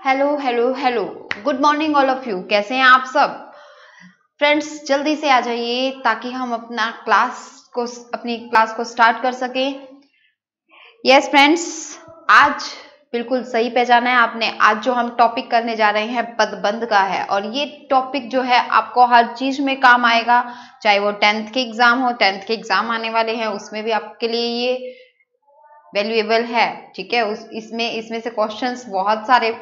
Hello hello hello, good morning all of you. कैसे हैं आप सब फ्रेंड्स? जल्दी से आ जाइए ताकि हम अपनी क्लास को स्टार्ट कर सकें। यस फ्रेंड्स, आज बिल्कुल सही पहचाना है आपने। आज जो हम टॉपिक करने जा रहे हैं पदबंध का है, और ये टॉपिक जो है आपको हर चीज में काम आएगा। चाहे वो 10th के एग्जाम हो, 10th के एग्जाम आने वाले हैं, उसमें भी आपके लिए ये वैल्यूएबल है। ठीक है, इसमें से क्वेश्चंस बहुत सारे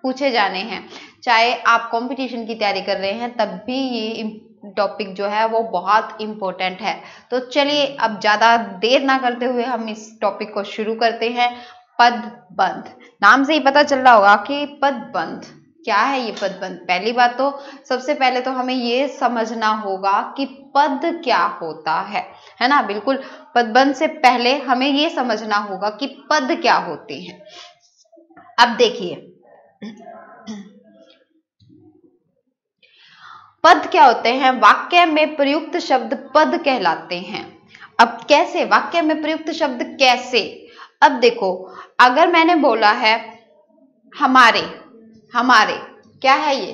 पूछे जाने हैं। चाहे आप कंपटीशन की तैयारी कर रहे हैं तब भी ये टॉपिक जो है वो बहुत इंपॉर्टेंट है। तो चलिए अब ज्यादा देर ना करते हुए हम इस टॉपिक को शुरू करते हैं। पदबंध, नाम से ही पता चल रहा होगा कि पदबंध क्या है। ये पदबंध, पहली बात तो सबसे पहले तो हमें ये समझना होगा कि पद क्या होता है ना। बिल्कुल, पदबंध से पहले हमें ये समझना होगा कि पद क्या होते हैं। अब देखिए, पद क्या होते हैं? वाक्य में प्रयुक्त शब्द पद कहलाते हैं। अब कैसे वाक्य में प्रयुक्त शब्द कैसे? अब देखो, अगर मैंने बोला है हमारे, हमारे क्या है ये?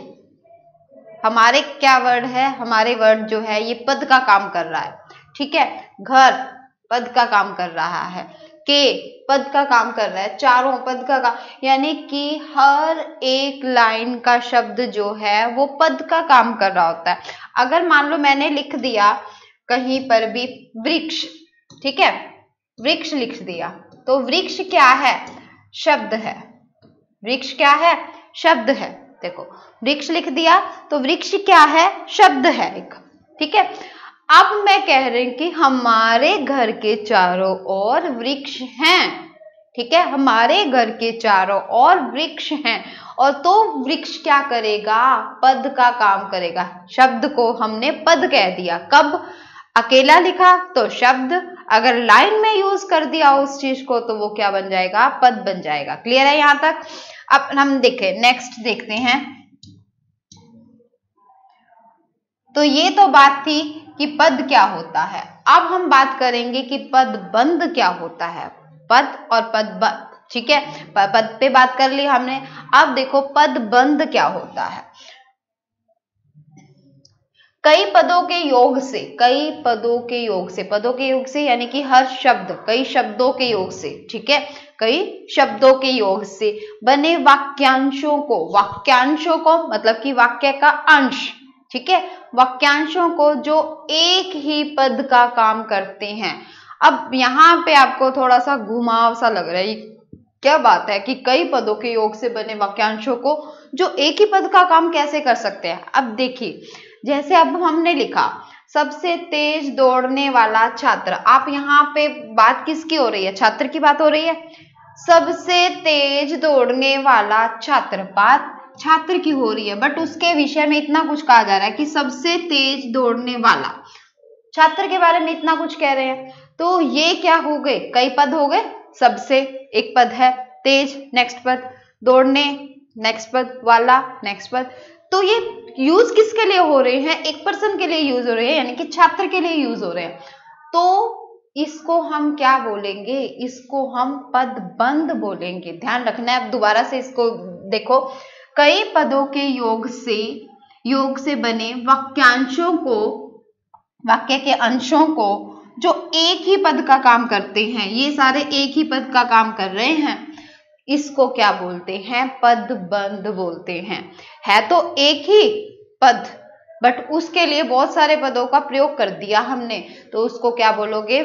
हमारे क्या वर्ड है? हमारे वर्ड जो है ये पद का काम कर रहा है। ठीक है, घर पद का काम कर रहा है, के पद का काम कर रहा है, चारों पद का काम, यानी कि हर एक लाइन का शब्द जो है वो पद का काम कर रहा होता है। अगर मान लो मैंने लिख दिया कहीं पर भी वृक्ष, ठीक है, वृक्ष लिख दिया, तो वृक्ष क्या है? शब्द है। वृक्ष क्या है? शब्द है। देखो, वृक्ष लिख दिया तो वृक्ष क्या है? शब्द है एक। ठीक है, अब मैं कह रही हूं कि हमारे घर के चारों ओर वृक्ष हैं। ठीक है, हमारे घर के चारों ओर वृक्ष हैं, और तो वृक्ष क्या करेगा? पद का काम करेगा। शब्द को हमने पद कह दिया। कब? अकेला लिखा तो शब्द, अगर लाइन में यूज कर दिया उस चीज को तो वो क्या बन जाएगा? पद बन जाएगा। क्लियर है यहां तक? अब हम देखें, नेक्स्ट देखते हैं। तो ये तो बात थी कि पद क्या होता है। अब हम बात करेंगे कि पदबंध क्या होता है। पद और पदबंध, ठीक है, पद पे बात कर ली हमने। अब देखो पदबंध क्या होता है। कई पदों के योग से, कई पदों के योग से, पदों के योग से यानी कि हर शब्द कई शब्दों के योग से, ठीक है, कई शब्दों के योग से बने वाक्यांशों को, वाक्यांशों को मतलब कि वाक्य का अंश, ठीक है, वाक्यांशों को जो एक ही पद का काम करते हैं। अब यहाँ पे आपको थोड़ा सा घुमाव सा लग रहा है, क्या बात है कि कई पदों के योग से बने वाक्यांशों को जो एक ही पद का काम कैसे कर सकते हैं? अब देखिए, जैसे अब हमने लिखा सबसे तेज दौड़ने वाला छात्र। आप यहाँ पे बात किसकी हो रही है? छात्र की बात हो रही है। सबसे तेज दौड़ने वाला छात्र, बात छात्र की हो रही है, बट उसके विषय में इतना कुछ कहा जा रहा है कि सबसे तेज दौड़ने वाला, छात्र के बारे में इतना कुछ कह रहे हैं। तो ये क्या हो गए? कई पद हो गए। सबसे एक पद है, तेज नेक्स्ट पद, दौड़ने नेक्स्ट पद, वाला नेक्स्ट पद। तो ये यूज किसके लिए हो रहे हैं? एक पर्सन के लिए यूज हो रहे हैं, यानी कि छात्र के लिए यूज हो रहे हैं। तो इसको हम क्या बोलेंगे? इसको हम पदबंध बोलेंगे। ध्यान रखना है। अब दोबारा से इसको देखो, कई पदों के योग से बने वाक्यांशों को, वाक्य के अंशों को जो एक ही पद का काम करते हैं, ये सारे एक ही पद का काम कर रहे हैं, इसको क्या बोलते हैं? पदबंध बोलते हैं। है तो एक ही पद, बट उसके लिए बहुत सारे पदों का प्रयोग कर दिया हमने, तो उसको क्या बोलोगे?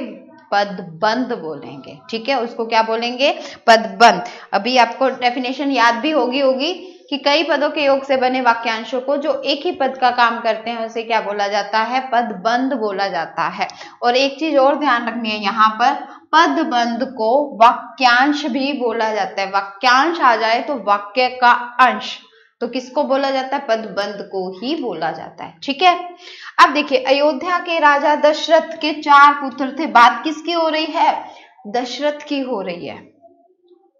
पदबंध बोलेंगे। ठीक है, उसको क्या बोलेंगे? पदबंध। अभी आपको डेफिनेशन याद भी होगी कि कई पदों के योग से बने वाक्यांशों को जो एक ही पद का काम करते हैं उसे क्या बोला जाता है? पदबंध बोला जाता है। और एक चीज और ध्यान रखनी है यहाँ पर, पदबंध को वाक्यांश भी बोला जाता है। वाक्यांश आ जाए तो वाक्य का अंश, तो किसको बोला जाता है? पदबंध को ही बोला जाता है। ठीक है, अब देखिए, अयोध्या के राजा दशरथ के 4 पुत्र थे। बात किसकी हो रही है? दशरथ की हो रही है।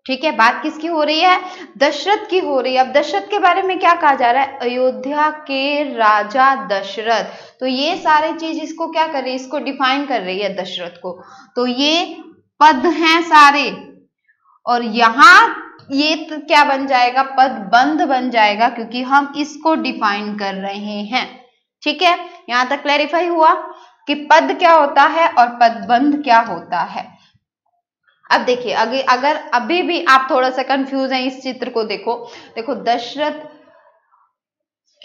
ठीक है, बात किसकी हो रही है? दशरथ की हो रही है। अब दशरथ के बारे में क्या कहा जा रहा है? अयोध्या के राजा दशरथ। तो ये सारे चीज इसको क्या कर रही है? इसको डिफाइन कर रही है, दशरथ को। तो ये पद हैं सारे, और यहाँ ये तो क्या बन जाएगा, पदबंध बन जाएगा, क्योंकि हम इसको डिफाइन कर रहे हैं। ठीक है, यहां तक क्लैरिफाई हुआ कि पद क्या होता है और पदबंध क्या होता है। अब देखिए अगर अभी भी आप थोड़ा सा कंफ्यूज हैं, इस चित्र को देखो दशरथ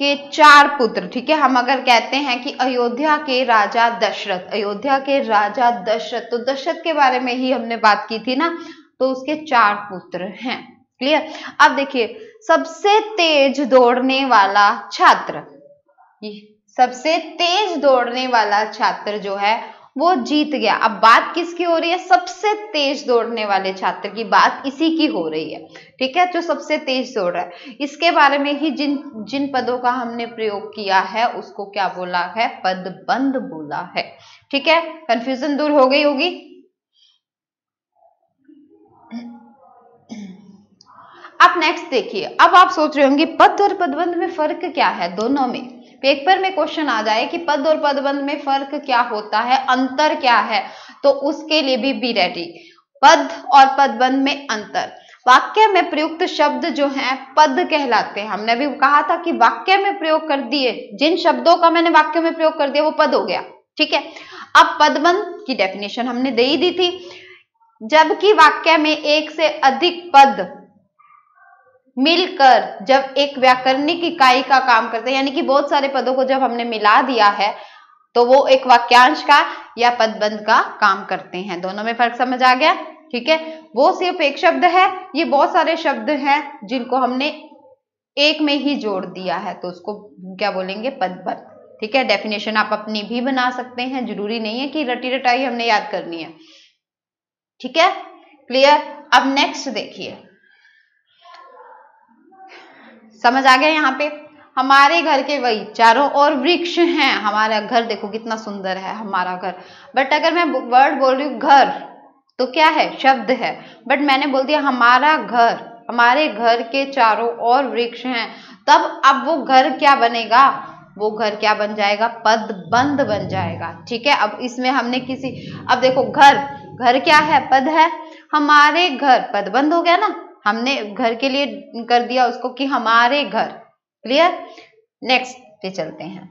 के 4 पुत्र। ठीक है, हम अगर कहते हैं कि अयोध्या के राजा दशरथ, अयोध्या के राजा दशरथ, तो दशरथ के बारे में ही हमने बात की थी ना, तो उसके 4 पुत्र हैं। क्लियर। अब देखिए सबसे तेज दौड़ने वाला छात्र, सबसे तेज दौड़ने वाला छात्र जो है वो जीत गया। अब बात किसकी हो रही है, सबसे तेज दौड़ने वाले छात्र की बात इसी की हो रही है। ठीक है, जो सबसे तेज दौड़ रहा है, इसके बारे में ही जिन पदों का हमने प्रयोग किया है उसको क्या बोला है, पदबंध बोला है। ठीक है, कंफ्यूजन दूर हो गई होगी। अब नेक्स्ट देखिए, अब आप सोच रहे होंगे पद और पदबंध में फर्क क्या है, दोनों में पेपर में क्वेश्चन आ जाए कि पद और पदबंध में फर्क क्या होता है, अंतर क्या है, तो उसके लिए भी रेडी। पद और पदबंध में अंतर, वाक्य में प्रयुक्त शब्द जो हैं पद कहलाते हैं। हमने भी कहा था कि वाक्य में प्रयोग कर दिए, जिन शब्दों का मैंने वाक्य में प्रयोग कर दिया वो पद हो गया। ठीक है, अब पदबंध की डेफिनेशन हमने दे ही दी थी, जबकि वाक्य में एक से अधिक पद मिलकर जब एक व्याकरणिक इकाई का काम करते हैं, यानी कि बहुत सारे पदों को जब हमने मिला दिया है तो वो एक वाक्यांश का या पदबंध का काम करते हैं। दोनों में फर्क समझ आ गया। ठीक है, वो सिर्फ एक शब्द है, ये बहुत सारे शब्द हैं जिनको हमने एक में ही जोड़ दिया है, तो उसको क्या बोलेंगे, पदबंध। ठीक है, डेफिनेशन आप अपनी भी बना सकते हैं, जरूरी नहीं है कि रटी रटाई हमने याद करनी है। ठीक है, क्लियर। अब नेक्स्ट देखिए, समझ आ गया। यहाँ पे हमारे घर के वही चारों ओर वृक्ष हैं, हमारा घर देखो कितना सुंदर है हमारा घर, बट अगर मैं वर्ड बोल रही हूँ घर तो क्या है, शब्द है, बट मैंने बोल दिया हमारा घर, हमारे घर के चारों ओर वृक्ष हैं, तब अब वो घर क्या बनेगा, वो घर क्या बन जाएगा, पदबंध बन जाएगा। ठीक है, अब इसमें हमने अब देखो घर क्या है, पद है, हमारे घर पदबंध हो गया ना, हमने घर के लिए कर दिया उसको कि हमारे घर। क्लियर। नेक्स्ट पे चलते हैं।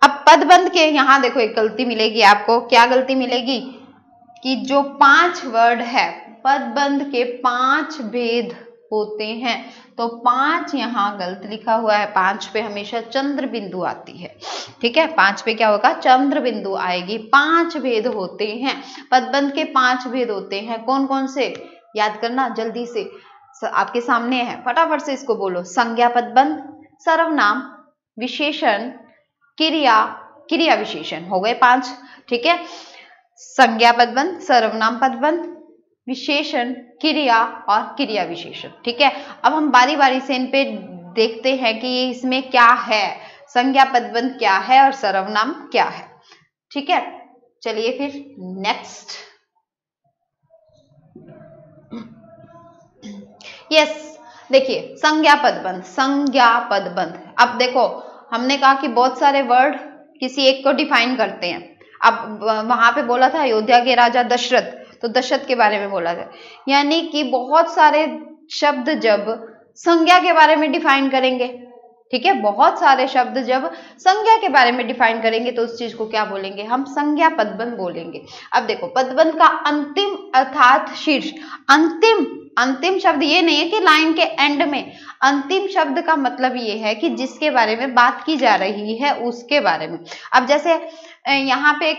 अब पदबंध के यहां देखो एक गलती मिलेगी आपको, क्या गलती मिलेगी कि जो 5 वर्ड है, पदबंध के 5 भेद होते हैं, तो 5 यहां गलत लिखा हुआ है, 5 पे हमेशा चंद्र बिंदु आती है। ठीक है, 5 पे क्या होगा, चंद्र बिंदु आएगी। 5 भेद होते हैं, पदबंध के 5 भेद होते हैं। कौन कौन से, याद करना जल्दी से, आपके सामने है, फटाफट से इसको बोलो। संज्ञा पदबंध, सर्वनाम, विशेषण, क्रिया विशेषण, हो गए 5। ठीक है, संज्ञा पदबंध, सर्वनाम पदबंध, विशेषण, क्रिया और क्रिया विशेषण। ठीक है, अब हम बारी बारी से इन पे देखते हैं कि ये इसमें क्या है, संज्ञा पदबंध क्या है और सर्वनाम क्या है। ठीक है, चलिए फिर नेक्स्ट। यस, देखिए संज्ञा पदबंध, संज्ञा पदबंध। अब देखो हमने कहा कि बहुत सारे वर्ड किसी एक को डिफाइन करते हैं। अब वहां पे बोला था अयोध्या के राजा दशरथ, तो दशरथ के बारे में बोला था, यानी कि बहुत सारे शब्द जब संज्ञा के बारे में डिफाइन करेंगे, ठीक है, बहुत सारे शब्द जब संज्ञा के बारे में डिफाइन करेंगे तो उस चीज को क्या बोलेंगे, हम संज्ञा पदबंध बोलेंगे। अब देखो पदबंध का अंतिम अर्थात शीर्ष, अंतिम शब्द ये नहीं है कि लाइन के एंड में, अंतिम शब्द का मतलब ये है कि जिसके बारे में बात की जा रही है उसके बारे में। अब जैसे यहाँ पे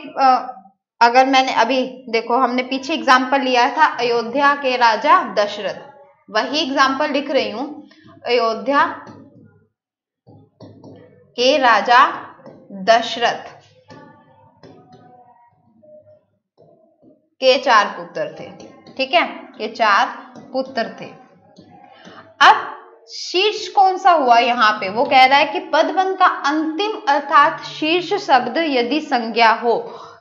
अगर मैंने अभी देखो हमने पीछे एग्जाम्पल लिया था अयोध्या के राजा दशरथ, वही एग्जाम्पल लिख रही हूं, अयोध्या के राजा दशरथ के 4 पुत्र थे। ठीक है, के 4 पुत्र थे। अब शीर्ष कौन सा हुआ यहाँ पे, वो कह रहा है कि पदबंध का अंतिम अर्थात शीर्ष शब्द यदि संज्ञा हो,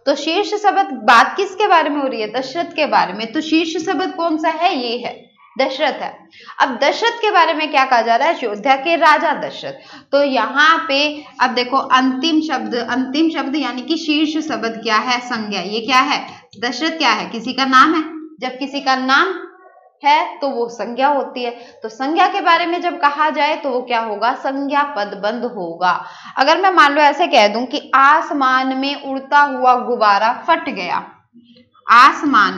तो शीर्ष शब्द बात किसके बारे में हो रही है, दशरथ के बारे में, तो शीर्ष शब्द कौन सा है, ये है, दशरथ है। अब दशरथ के बारे में क्या कहा जा रहा है, अयोध्या के राजा दशरथ, तो यहाँ पे अब देखो अंतिम शब्द यानी कि शीर्ष शब्द क्या है, संज्ञा, ये क्या है, दशरथ क्या है, किसी का नाम है, जब किसी का नाम है तो वो संज्ञा होती है। तो संज्ञा के बारे में जब कहा जाए तो वो क्या होगा, संज्ञा पदबंध होगा। अगर मैं मान लो ऐसे कह दूं कि आसमान में उड़ता हुआ गुब्बारा फट गया, आसमान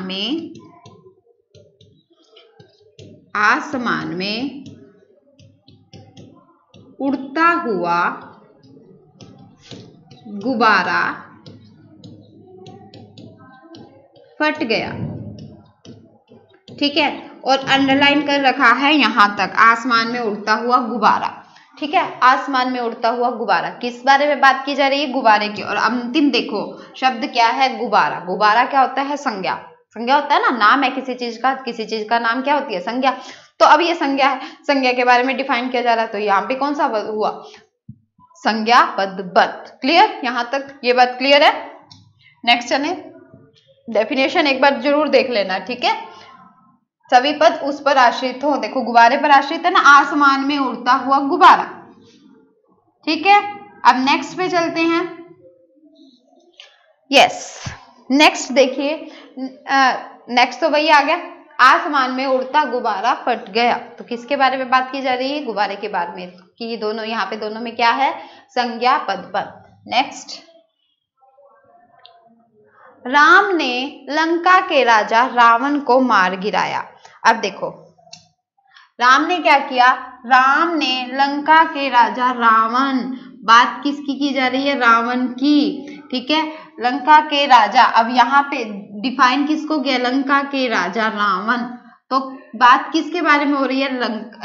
में उड़ता हुआ गुब्बारा फट गया, ठीक है, और अंडरलाइन कर रखा है यहां तक, आसमान में उड़ता हुआ गुब्बारा, ठीक है, आसमान में उड़ता हुआ गुब्बारा। किस बारे में बात की जा रही है, गुब्बारे की। और अंतिम देखो शब्द क्या है, गुब्बारा। गुब्बारा क्या होता है, संज्ञा। संज्ञा होता है ना, नाम है किसी चीज का, किसी चीज का नाम क्या होती है, संज्ञा। तो अब ये संज्ञा है, संज्ञा के बारे में डिफाइन किया जा रहा है, तो यहाँ पे कौन सा हुआ, संज्ञा पदबंध। क्लियर, यहां तक ये बात क्लियर है। नेक्स्ट चले, डेफिनेशन एक बार जरूर देख लेना, ठीक है। सभी पद उस पर आश्रित हो, देखो गुब्बारे पर आश्रित है ना, आसमान में उड़ता हुआ गुब्बारा, ठीक है। अब नेक्स्ट पे चलते हैं। यस, नेक्स्ट देखिए, नेक्स्ट तो वही आ गया, आसमान में उड़ता गुब्बारा फट गया। तो किसके बारे में बात की जा रही है, गुब्बारे के बारे में, कि ये दोनों यहाँ पे दोनों में क्या है, संज्ञा पदबंध। नेक्स्ट, राम ने लंका के राजा रावण को मार गिराया। अब देखो राम ने क्या किया, राम ने लंका के राजा रावण, बात किसकी की जा रही है, रावण की, ठीक है, लंका के राजा। अब यहाँ पे डिफाइन किसको किया, लंका के राजा रावण। तो बात किसके बारे में हो रही है,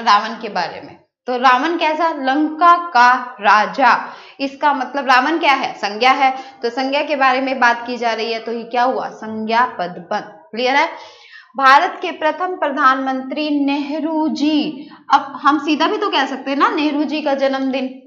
रावण के बारे में। तो रावण कैसा, लंका का राजा, इसका मतलब रावण क्या है, संज्ञा है। तो संज्ञा के बारे में बात की जा रही है, तो ये क्या हुआ, संज्ञा पदबंध। क्लियर है। भारत के प्रथम प्रधानमंत्री नेहरू जी, अब हम सीधा भी तो कह सकते हैं ना नेहरू जी का जन्मदिन,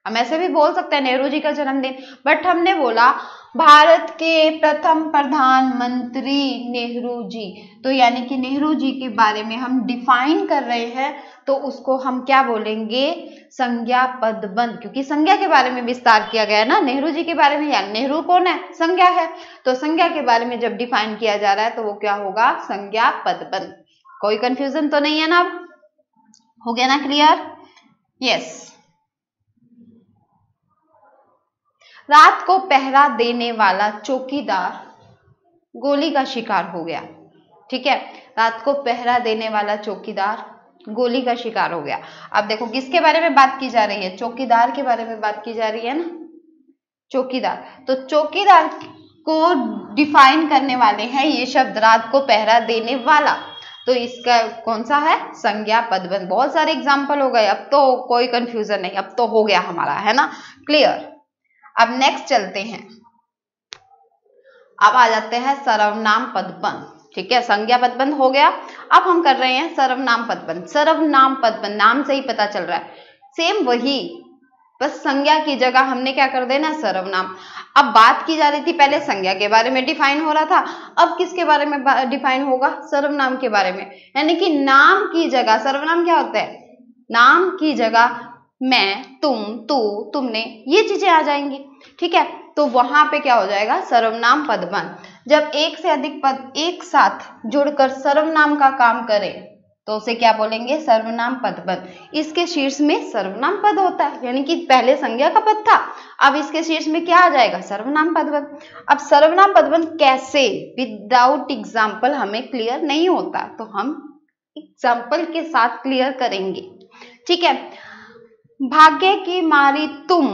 हम ऐसे भी बोल सकते हैं नेहरू जी का जन्मदिन, बट हमने बोला भारत के प्रथम प्रधानमंत्री नेहरू जी, तो यानी कि नेहरू जी के बारे में हम डिफाइन कर रहे हैं, तो उसको हम क्या बोलेंगे, संज्ञा पदबंध, क्योंकि संज्ञा के बारे में विस्तार किया गया है ना नेहरू जी के बारे में, यानी नेहरू कौन है, संज्ञा है। तो संज्ञा के बारे में जब डिफाइन किया जा रहा है तो वो क्या होगा, संज्ञा पदबंध। कोई कंफ्यूजन तो नहीं है ना, अब हो गया ना क्लियर। यस, रात को पहरा देने वाला चौकीदार गोली का शिकार हो गया, ठीक है, रात को पहरा देने वाला चौकीदार गोली का शिकार हो गया। अब देखो किसके बारे में बात की जा रही है, चौकीदार के बारे में बात की जा रही है ना, चौकीदार। तो चौकीदार को डिफाइन करने वाले हैं ये शब्द, रात को पहरा देने वाला, तो इसका कौन सा है, संज्ञा पदबंध। बहुत सारे एग्जाम्पल हो गए, अब तो कोई कंफ्यूजन नहीं, अब तो हो गया हमारा, है ना, क्लियर। अब नेक्स्ट चलते हैं, अब आ जाते हैं सर्वनाम पदबंध, ठीक है, संज्ञा पदबंध हो गया, अब हम कर रहे हैं सर्वनाम पदबंध। सर्वनाम पदबंध, नाम से ही पता चल रहा है, सेम वही, बस संज्ञा की जगह हमने क्या कर देना, सर्वनाम। अब बात की जा रही थी पहले संज्ञा के बारे में डिफाइन हो रहा था, अब किसके बारे में डिफाइन होगा, सर्वनाम के बारे में, यानी कि नाम की जगह, सर्वनाम क्या होता है, नाम की जगह मैं, तुम, तू, तुमने, ये चीजें आ जाएंगी, ठीक है। तो वहां पे क्या हो जाएगा, सर्वनाम पदबंध। जब एक से अधिक पद एक साथ जुड़कर सर्वनाम का काम करें तो उसे क्या बोलेंगे, सर्वनाम पदबंध। इसके शीर्ष में सर्वनाम पद होता है, यानी कि पहले संज्ञा का पद था, अब इसके शीर्ष में क्या आ जाएगा, सर्वनाम पदबंध। अब सर्वनाम पदबंध कैसे, विदाउट एग्जाम्पल हमें क्लियर नहीं होता, तो हम एग्जाम्पल के साथ क्लियर करेंगे, ठीक है। भाग्य की मारी तुम,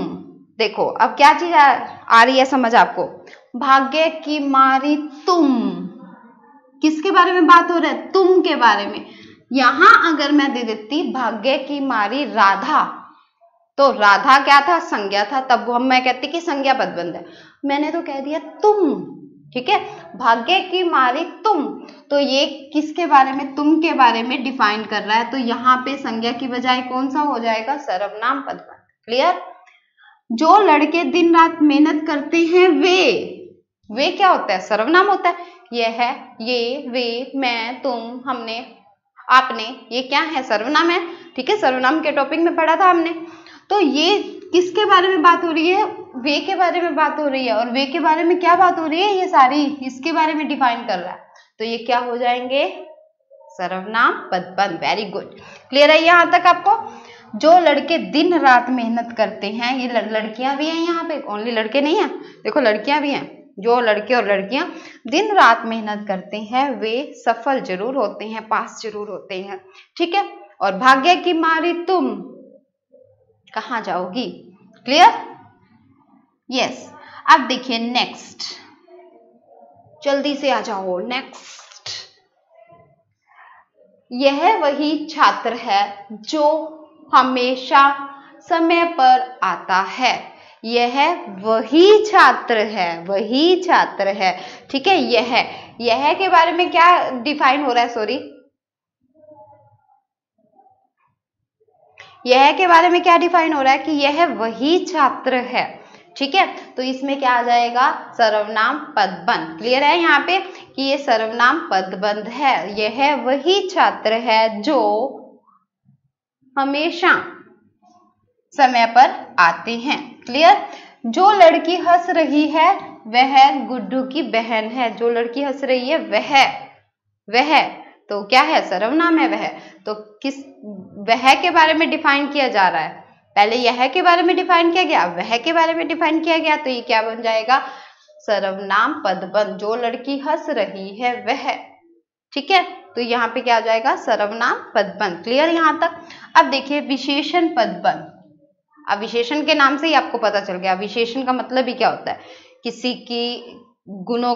देखो अब क्या चीज आ रही है समझ आपको, भाग्य की मारी तुम, किसके बारे में बात हो रहा है, तुम के बारे में। यहां अगर मैं दे देती भाग्य की मारी राधा, तो राधा क्या था, संज्ञा था, तब हम मैं कहती कि संज्ञा पदबंध है, मैंने तो कह दिया तुम, ठीक है, भाग्य की मारी तुम, तो ये किसके बारे में, तुम के बारे में डिफाइन कर रहा है, तो यहाँ पे संज्ञा की बजाय कौन सा हो जाएगा, सर्वनाम पदबंध। क्लियर। जो लड़के दिन रात मेहनत करते हैं वे क्या होता है, सर्वनाम होता है, ये है, ये, वे, मैं, तुम, हमने, आपने, ये क्या है, सर्वनाम है, ठीक है, सर्वनाम के टॉपिक में पढ़ा था हमने। तो ये किसके बारे में बात हो रही है, वे के बारे में बात हो रही है, और वे के बारे में क्या बात हो रही है, ये सारी इसके बारे में डिफाइन कर रहा है, तो ये क्या हो जाएंगे, सर्वनाम पदबंध। वेरी गुड, क्लियर है यहाँ तक आपको। जो लड़के दिन रात मेहनत करते हैं, ये लड़कियां भी हैं यहाँ पे, ओनली लड़के नहीं है, देखो लड़कियां भी हैं। जो लड़के और लड़कियां दिन रात मेहनत करते हैं वे सफल जरूर होते हैं, पास जरूर होते हैं, ठीक है। और भाग्य की मारी तुम कहाँ जाओगी, क्लियर, यस। अब देखिए नेक्स्ट, जल्दी से आ जाओ नेक्स्ट। यह वही छात्र है जो हमेशा समय पर आता है। यह वही छात्र है, वही छात्र है, ठीक है। यह के बारे में क्या डिफाइन हो रहा है, सॉरी, यह के बारे में क्या डिफाइन हो रहा है कि यह वही छात्र है, ठीक है। तो इसमें क्या आ जाएगा, सर्वनाम पदबंध। क्लियर है यहाँ पे कि ये सर्वनाम पदबंध है। यह वही छात्र है जो हमेशा समय पर आते हैं, क्लियर। जो लड़की हंस रही है वह गुड्डू की बहन है। जो लड़की हंस रही है वह तो क्या है, सर्वनाम है वह। तो किस, वह के बारे में डिफाइन किया जा रहा है, पहले यह के बारे में डिफाइन किया गया, वह के बारे में डिफाइन किया गया, तो ये क्या बन जाएगा, सर्वनाम पदबंध। जो लड़की हंस रही है वह, ठीक है। तो यहाँ पे क्या आ जाएगा, सर्वनाम पदबंध। क्लियर यहाँ तक। अब देखिए विशेषण पदबंध। अब विशेषण के नाम से ही आपको पता चल गया विशेषण का मतलब ही क्या होता है, किसी की गुणों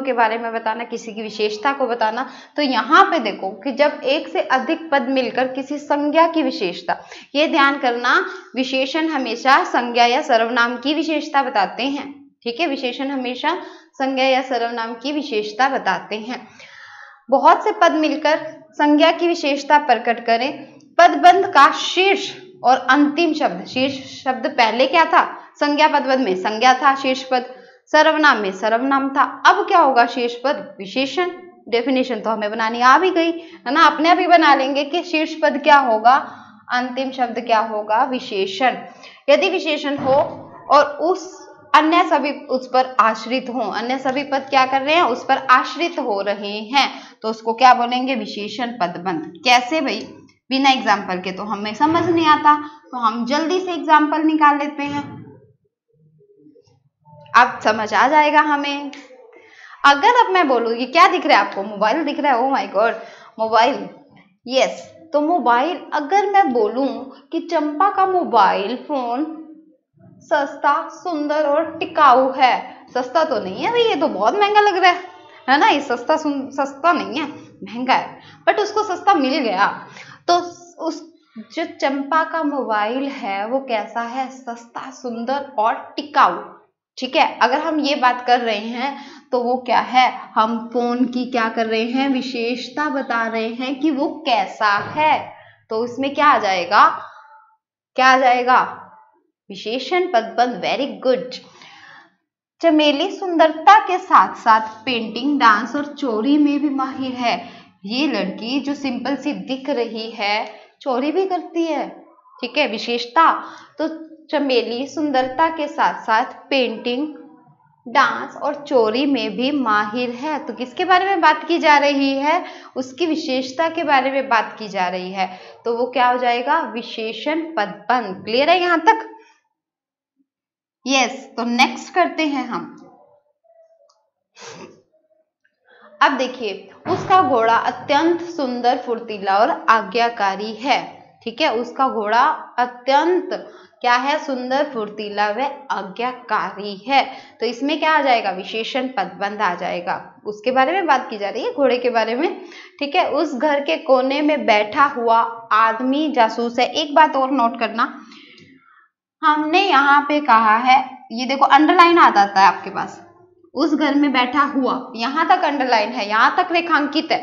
के बारे में बताना, किसी की विशेषता को बताना। तो यहाँ पे देखो कि जब एक से अधिक पद मिलकर किसी संज्ञा की विशेषता, ये ध्यान करना, विशेषण हमेशा संज्ञा या सर्वनाम की विशेषता बताते हैं, ठीक है। विशेषण हमेशा संज्ञा या सर्वनाम की विशेषता बताते हैं। बहुत से पद मिलकर संज्ञा की विशेषता प्रकट करें। पदबंध का शीर्ष और अंतिम शब्द, शीर्ष शब्द पहले क्या था, संज्ञा पदबंध में संज्ञा था, शीर्ष पद सर्वनाम में सर्वनाम था। अब क्या होगा, शीर्ष पद विशेषण। डेफिनेशन तो हमें बनानी आ भी गई है ना, अपने आप ही बना लेंगे कि शीर्ष पद क्या होगा, अंतिम शब्द क्या होगा, विशेषण। यदि विशेषण हो और उस अन्य सभी उस पर आश्रित हो, अन्य सभी पद क्या कर रहे हैं, उस पर आश्रित हो रहे हैं, तो उसको क्या बोलेंगे, विशेषण पदबंध। कैसे भाई, बिना एग्जाम्पल के तो हमें समझ नहीं आता, तो हम जल्दी से एग्जाम्पल निकाल लेते हैं, अब समझ आ जाएगा हमें। अगर अब मैं बोलूंगी, क्या दिख रहा है आपको, मोबाइल दिख रहा है, oh my God, mobile, yes. तो मोबाइल, अगर मैं बोलूं कि चंपा का मोबाइल फोन सस्ता, सुंदर और टिकाऊ है, सस्ता तो नहीं है भाई, ये तो बहुत महंगा लग रहा है ना, ये सस्ता नहीं है, महंगा है, बट उसको सस्ता मिल गया। तो उस जो चंपा का मोबाइल है वो कैसा है, सस्ता, सुंदर और टिकाऊ, ठीक है। अगर हम ये बात कर रहे हैं तो वो क्या है, हम फोन की क्या कर रहे हैं, विशेषता बता रहे हैं कि वो कैसा है, तो इसमें क्या आ जाएगा, क्या आ जाएगा, विशेषण पदबंध। Very good. चमेली सुंदरता के साथ साथ पेंटिंग, डांस और चोरी में भी माहिर है। ये लड़की जो सिंपल सी दिख रही है चोरी भी करती है, ठीक है, विशेषता। तो चमेली सुंदरता के साथ साथ पेंटिंग, डांस और चोरी में भी माहिर है। तो किसके बारे में बात की जा रही है, उसकी विशेषता के बारे में बात की जा रही है, तो वो क्या हो जाएगा, विशेषण पदबंध। क्लियर है यहां तक, यस। तो नेक्स्ट करते हैं हम। अब देखिए, उसका घोड़ा अत्यंत सुंदर, फुर्तीला और आज्ञाकारी है, ठीक है। उसका घोड़ा अत्यंत क्या है, सुंदर, फुर्तीला व आज्ञाकारी है। तो इसमें क्या आ जाएगा, विशेषण पदबंध आ जाएगा। उसके बारे में बात की जा रही है, घोड़े के बारे में, ठीक है। उस घर के कोने में बैठा हुआ आदमी जासूस है। एक बात और नोट करना, हमने यहाँ पे कहा है, ये देखो अंडरलाइन आ जाता है आपके पास, उस घर में बैठा हुआ, यहां तक अंडरलाइन है, यहां तक रेखांकित है।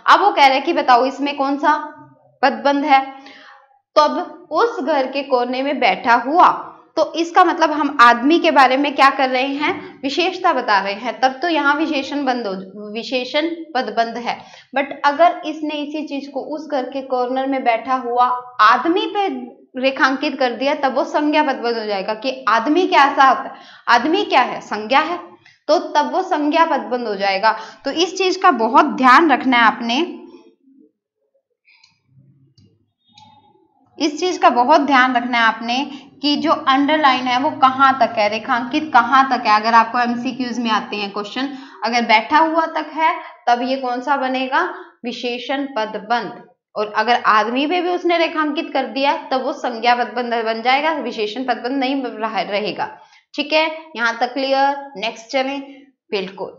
अब वो कह रहे हैं कि बताओ इसमें कौन सा पदबंध है, तो अब उस घर के कोने में बैठा हुआ, तो इसका मतलब हम आदमी के बारे में क्या कर रहे हैं, विशेषता बता रहे हैं, तब तो यहाँ विशेषण पदबंध है। बट अगर इसने इसी चीज को उस घर के कॉर्नर में बैठा हुआ आदमी पे रेखांकित कर दिया, तब वो संज्ञा पदबंध हो जाएगा कि आदमी कैसा होता है, आदमी क्या है, संज्ञा है, तो तब वो संज्ञा पदबंध हो जाएगा। तो इस चीज का बहुत ध्यान रखना है आपने, इस चीज का बहुत ध्यान रखना है आपने कि जो अंडरलाइन है वो कहां तक है, रेखांकित कहां तक है। अगर आपको एमसीक्यूज में आते हैं क्वेश्चन, अगर बैठा हुआ तक है तब ये कौन सा बनेगा, विशेषण पदबंध। और अगर आदमी पे भी उसने रेखांकित कर दिया तब वो संज्ञा पदबंध बन जाएगा, विशेषण पदबंध नहीं रहेगा। ठीक है, यहां तक क्लियर। नेक्स्ट चलें। बिल्कुल,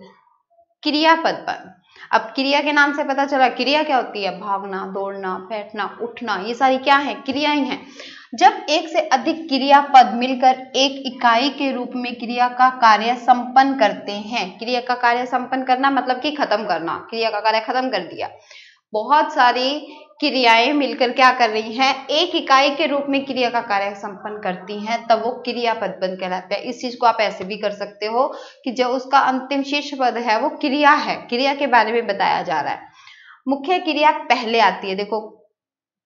क्रिया पदबंध। अब क्रिया के नाम से पता चला क्रिया क्या होती है, भागना, दौड़ना, बैठना, उठना, ये सारी क्या है, क्रियाएं हैं। जब एक से अधिक क्रियापद मिलकर एक इकाई के रूप में क्रिया का कार्य संपन्न करते हैं, क्रिया का कार्य संपन्न करना मतलब कि खत्म करना, क्रिया का कार्य खत्म कर दिया। बहुत सारी क्रियाएं मिलकर क्या कर रही हैं, एक इकाई के रूप में क्रिया का कार्य संपन्न करती हैं, तब वो क्रिया पदबंध कहलाता है। इस चीज को आप ऐसे भी कर सकते हो कि जो उसका अंतिम शीर्ष पद है वो क्रिया है, क्रिया के बारे में बताया जा रहा है। मुख्य क्रिया पहले आती है, देखो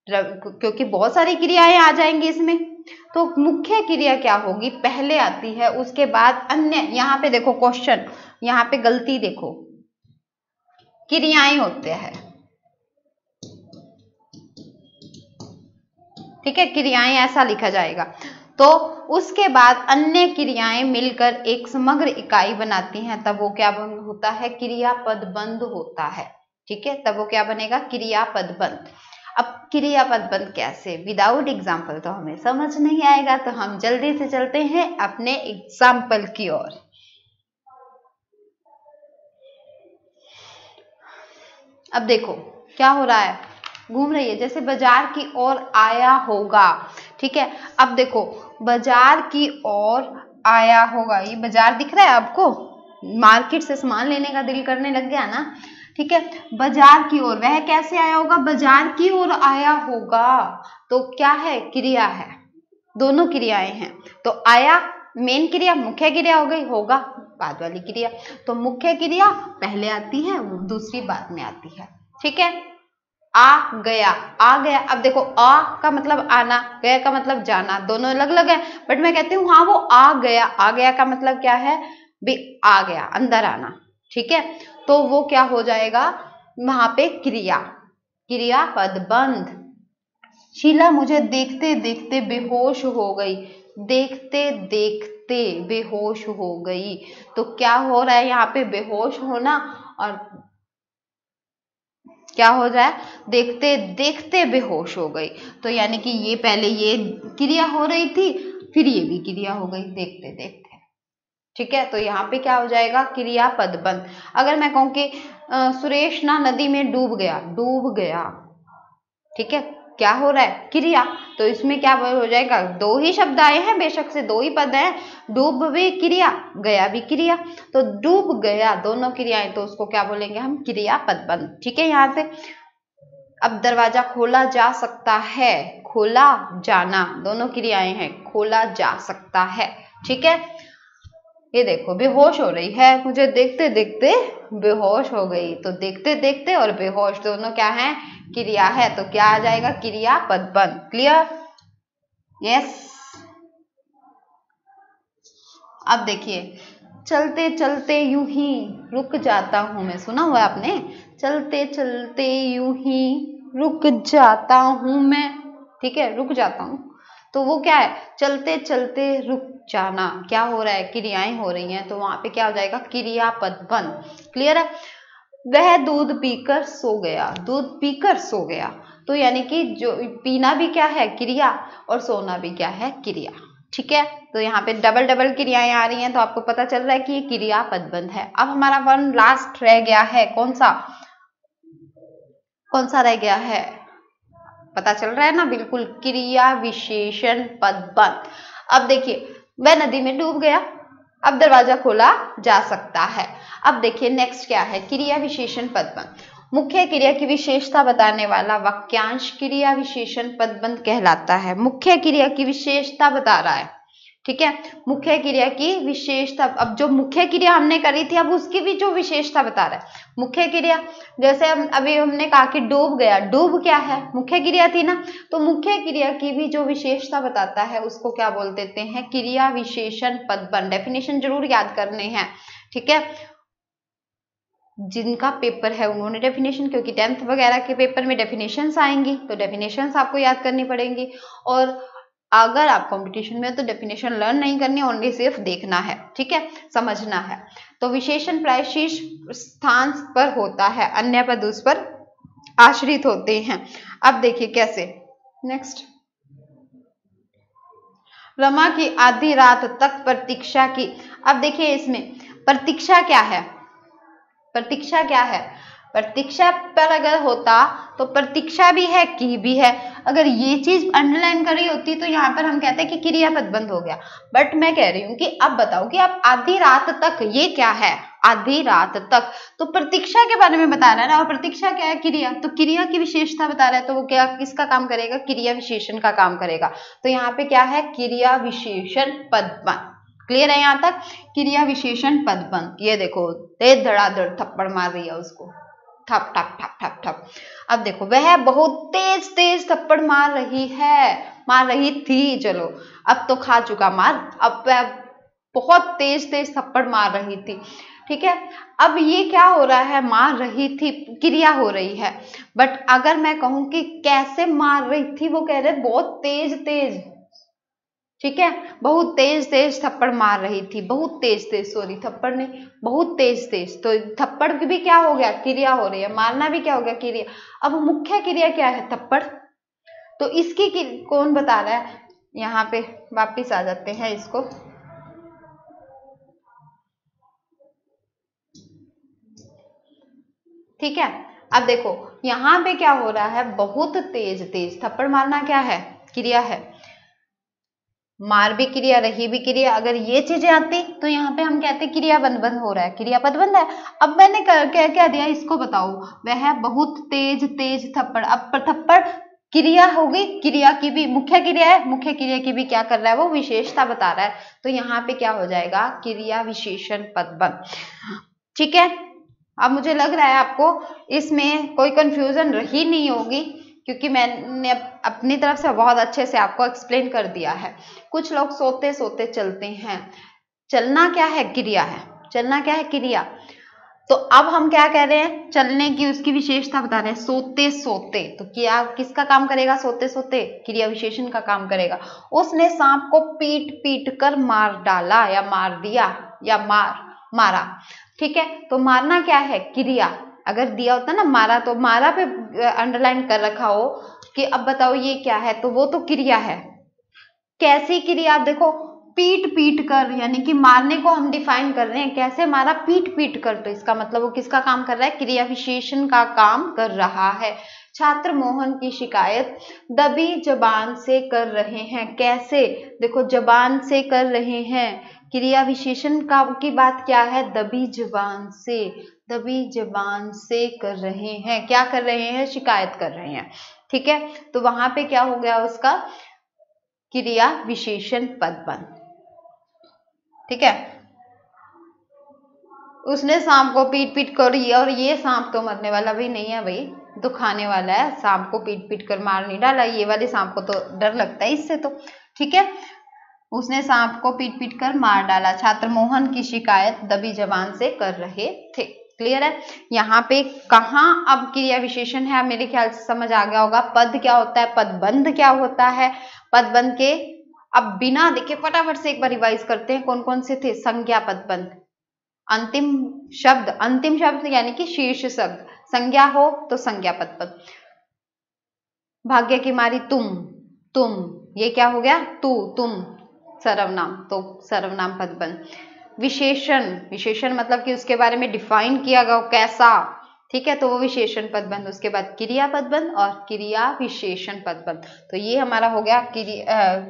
क्योंकि बहुत सारी क्रियाएं आ जाएंगी इसमें, तो मुख्य क्रिया क्या होगी, पहले आती है, उसके बाद अन्य। यहाँ पे देखो क्वेश्चन, यहाँ पे गलती देखो, क्रियाएं होते हैं, ठीक है, क्रियाएं ऐसा लिखा जाएगा। तो उसके बाद अन्य क्रियाएं मिलकर एक समग्र इकाई बनाती हैं, तब वो क्या होता है, क्रिया पदबंध होता है। ठीक है, तब वो क्या बनेगा, क्रिया पदबंध। अब क्रिया पदबंध कैसे, विदाउट एग्जाम्पल तो हमें समझ नहीं आएगा, तो हम जल्दी से चलते हैं अपने एग्जाम्पल की ओर। अब देखो क्या हो रहा है, घूम रही है, जैसे बाजार की ओर आया होगा। ठीक है, अब देखो बाजार की ओर आया होगा, ये बाजार दिख रहा है आपको, मार्केट से सामान लेने का दिल करने लग गया ना। ठीक है, बाजार की ओर, वह कैसे आया होगा, बाजार की ओर आया होगा, तो क्या है, क्रिया है, दोनों क्रियाएं हैं। तो आया मेन क्रिया, मुख्य क्रिया हो गई, होगा बाद वाली क्रिया। तो मुख्य क्रिया पहले आती है, दूसरी बाद में आती है। ठीक है, आ गया, आ गया। अब देखो आ का मतलब आना, गया का मतलब जाना, दोनों अलग अलग है, बट मैं कहती हूँ हाँ वो आ गया। आ गया का मतलब क्या है, भी आ गया, अंदर आना। ठीक है, तो वो क्या हो जाएगा, वहां पे क्रिया, क्रिया पदबंध। शीला मुझे देखते देखते बेहोश हो गई, देखते देखते बेहोश हो गई। तो क्या हो रहा है यहाँ पे, बेहोश होना, और क्या हो जाए, देखते देखते बेहोश हो गई। तो यानी कि ये पहले ये क्रिया हो रही थी, फिर ये भी क्रिया हो गई देखते देखते। ठीक है, तो यहाँ पे क्या हो जाएगा, क्रिया पदबंध। अगर मैं कहूँ कि सुरेश ना नदी में डूब गया, डूब गया, ठीक है, क्या हो रहा है, क्रिया। तो इसमें क्या हो जाएगा, दो ही शब्द आए हैं, बेशक से दो ही पद हैं, डूब भी क्रिया, गया भी क्रिया, तो डूब गया दोनों क्रियाएं, तो उसको क्या बोलेंगे हम, क्रिया पदबंध। ठीक है, यहाँ से अब दरवाजा खोला जा सकता है, खोला जाना, दोनों क्रियाएं हैं, खोला जा सकता है। ठीक है, ये देखो बेहोश हो रही है, मुझे देखते देखते बेहोश हो गई, तो देखते देखते और बेहोश दोनों क्या है, क्रिया है, तो क्या आ जाएगा, क्रिया पदबंध। Clear, yes. अब देखिए, चलते चलते यूं ही रुक जाता हूं मैं, सुना हुआ आपने, चलते चलते यूं ही रुक जाता हूं मैं। ठीक है, रुक जाता हूं, तो वो क्या है, चलते चलते रुक जाना, क्या हो रहा है, क्रियाएं हो रही हैं, तो वहां पे क्या हो जाएगा, क्रिया पदबंध। क्लियर है। वह दूध पीकर सो गया, दूध पीकर सो गया, तो यानी कि जो पीना भी क्या है, क्रिया, और सोना भी क्या है, क्रिया। ठीक है, तो यहाँ पे डबल डबल क्रियाएं आ रही हैं, तो आपको पता चल रहा है कि ये क्रिया पदबंध है। अब हमारा वन लास्ट रह गया है, कौन सा, कौन सा रह गया है, पता चल रहा है ना, बिल्कुल, क्रिया विशेषण पदबंध। अब देखिए, वह नदी में डूब गया, अब दरवाजा खोला जा सकता है। अब देखिए नेक्स्ट क्या है, क्रिया विशेषण पदबंध। मुख्य क्रिया की विशेषता बताने वाला वाक्यांश क्रिया विशेषण पदबंध कहलाता है। मुख्य क्रिया की विशेषता बता रहा है, ठीक है, मुख्य क्रिया की विशेषता। अब जो मुख्य क्रिया हमने करी थी, अब उसकी भी जो विशेषता बता रहा है। मुख्य क्रिया, जैसे अभी हमने कहा कि डूब गया, डूब क्या है, मुख्य क्रिया थी ना, तो मुख्य क्रिया की भी जो विशेषता बताता है उसको क्या बोल देते हैं, क्रिया विशेषण पदबंध। डेफिनेशन जरूर याद करने हैं, ठीक है, जिनका पेपर है उन्होंने डेफिनेशन, क्योंकि 10th वगैरह के पेपर में डेफिनेशंस आएंगी तो डेफिनेशंस आपको याद करनी पड़ेंगी। और अगर आप कंपटीशन में तो डेफिनेशन लर्न नहीं करनी, ओनली सिर्फ देखना है, ठीक है, समझना है। तो विशेषण प्राय शीर्ष स्थान पर होता है, अन्य पद उस पर आश्रित होते हैं। अब देखिए कैसे, नेक्स्ट, रमा की आधी रात तक प्रतीक्षा की। अब देखिए इसमें प्रतीक्षा क्या है, प्रतीक्षा क्या है, प्रतीक्षा पर अगर होता तो प्रतीक्षा भी है की भी है, अगर ये चीज अंडरलाइन करी होती तो यहाँ पर हम कहते हैं कि क्रियापद बंद हो गया। बट मैं कह रही हूँ कि अब बताओ कि आप आधी रात तक, ये क्या है, आधी रात तक, तो प्रतीक्षा के बारे में बता रहा है ना, और प्रतीक्षा क्या है, क्रिया, तो क्रिया की विशेषता बता रहा है, तो वो क्या किसका काम करेगा, क्रिया विशेषण का काम करेगा। तो यहाँ पे क्या है, क्रिया विशेषण पदबंध। क्लियर है यहाँ तक, क्रिया विशेषण पदबंध। ये देखो तेज धड़ाधड़ थप्पड़ मार रही है उसको, ठप ठप ठप ठप ठप। अब देखो वह बहुत तेज तेज थप्पड़ मार रही है, मार रही थी, चलो अब तो खा चुका मार, अब वह बहुत तेज तेज थप्पड़ मार रही थी, ठीक है। अब ये क्या हो रहा है, मार रही थी, क्रिया हो रही है, बट अगर मैं कहूं कि कैसे मार रही थी, वो कह रहे बहुत तेज तेज, ठीक है, बहुत तेज तेज थप्पड़ मार रही थी, बहुत तेज तेज, सॉरी थप्पड़ नहीं, बहुत तेज तेज, तो थप्पड़ भी क्या हो गया, क्रिया हो रही है, मारना भी क्या हो गया, क्रिया। अब मुख्य क्रिया क्या है, थप्पड़, तो इसकी कौन बता रहा है, यहाँ पे वापिस आ जाते हैं इसको, ठीक है। अब देखो यहाँ पे क्या हो रहा है, बहुत तेज तेज थप्पड़ मारना क्या है, क्रिया है, मार भी क्रिया, रही भी क्रिया, अगर ये चीजें आती तो यहाँ पे हम कहते क्रिया बंद हो रहा है, क्रियापद बंद है। अब मैंने क्या दिया इसको बताओ, वह बहुत तेज तेज थप्पड़, अब थप्पड़ क्रिया होगी, क्रिया की भी मुख्य क्रिया है, मुख्य क्रिया की भी क्या कर रहा है, वो विशेषता बता रहा है, तो यहाँ पे क्या हो जाएगा, क्रिया विशेषण पदबंध, ठीक है। अब मुझे लग रहा है आपको इसमें कोई कंफ्यूजन रही नहीं होगी, क्योंकि मैंने अपनी तरफ से बहुत अच्छे से आपको एक्सप्लेन कर दिया है। कुछ लोग सोते सोते चलते हैं, चलना क्या है, क्रिया है, चलना क्या है, क्रिया। तो अब हम क्या कह रहे हैं, चलने की उसकी विशेषता बता रहे हैं, सोते सोते, तो क्या किसका काम करेगा, सोते सोते क्रिया विशेषण का काम करेगा। उसने सांप को पीट पीट कर मार डाला, या मार दिया, या मारा, ठीक है। तो मारना क्या है, क्रिया, अगर दिया होता ना मारा, तो मारा पे अंडरलाइन कर रखा हो कि अब बताओ ये क्या है, तो वो तो क्रिया है। कैसी क्रिया, आप देखो पीट पीट कर, यानी कि मारने को हम डिफाइन कर रहे हैं, कैसे मारा, पीट पीट कर, तो इसका मतलब वो किसका काम कर रहा है, क्रिया विशेषण का काम कर रहा है। छात्र मोहन की शिकायत दबी जबान से कर रहे हैं, कैसे, देखो जबान से कर रहे हैं, क्रिया विशेषण का की बात क्या है, दबी जबान से, दबी जबान से कर रहे हैं, क्या कर रहे हैं, शिकायत कर रहे हैं, ठीक है। तो वहां पे क्या हो गया उसका, क्रिया विशेषण पदबंध, ठीक है। उसने सांप को पीट पीट कर, और ये सांप तो मरने वाला भी नहीं है भाई, तो खाने वाला है, सांप को पीट पीट कर मार नहीं डाला, ये वाले सांप को तो डर लगता है इससे, तो ठीक है। उसने सांप को पीट पीट कर मार डाला, छात्र मोहन की शिकायत दबी जबान से कर रहे थे, क्लियर है। यहाँ पे कहाँ अब क्रिया विशेषण है, मेरे ख्याल से समझ आ गया होगा। पद क्या होता है, पदबंध क्या होता है, पदबंध के अब बिना देखे फटाफट से एक बार रिवाइज करते हैं, कौन कौन से थे, संज्ञा पदबंध, अंतिम शब्द यानी कि शीर्ष शब्द, संज्ञा हो तो संज्ञा पदबंध, भाग्य की मारी तुम, ये क्या हो गया, तुम, सर्वनाम, तो सर्वनाम पदबंध। विशेषण मतलब कि उसके बारे में डिफाइन किया गया कैसा, ठीक है, तो वो विशेषण पदबंध। उसके बाद क्रिया पदबंध और क्रिया विशेषण पदबंध, तो ये हमारा हो गया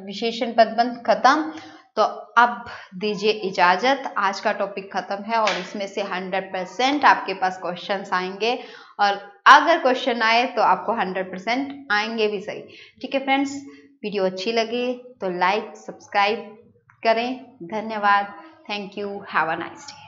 विशेषण पदबंध खत्म। तो अब दीजिए इजाजत, आज का टॉपिक खत्म है और इसमें से 100% आपके पास क्वेश्चंस आएंगे, और अगर क्वेश्चन आए तो आपको 100% आएंगे भी सही, ठीक है फ्रेंड्स। वीडियो अच्छी लगे तो लाइक सब्सक्राइब करें, धन्यवाद, thank you, have a nice day.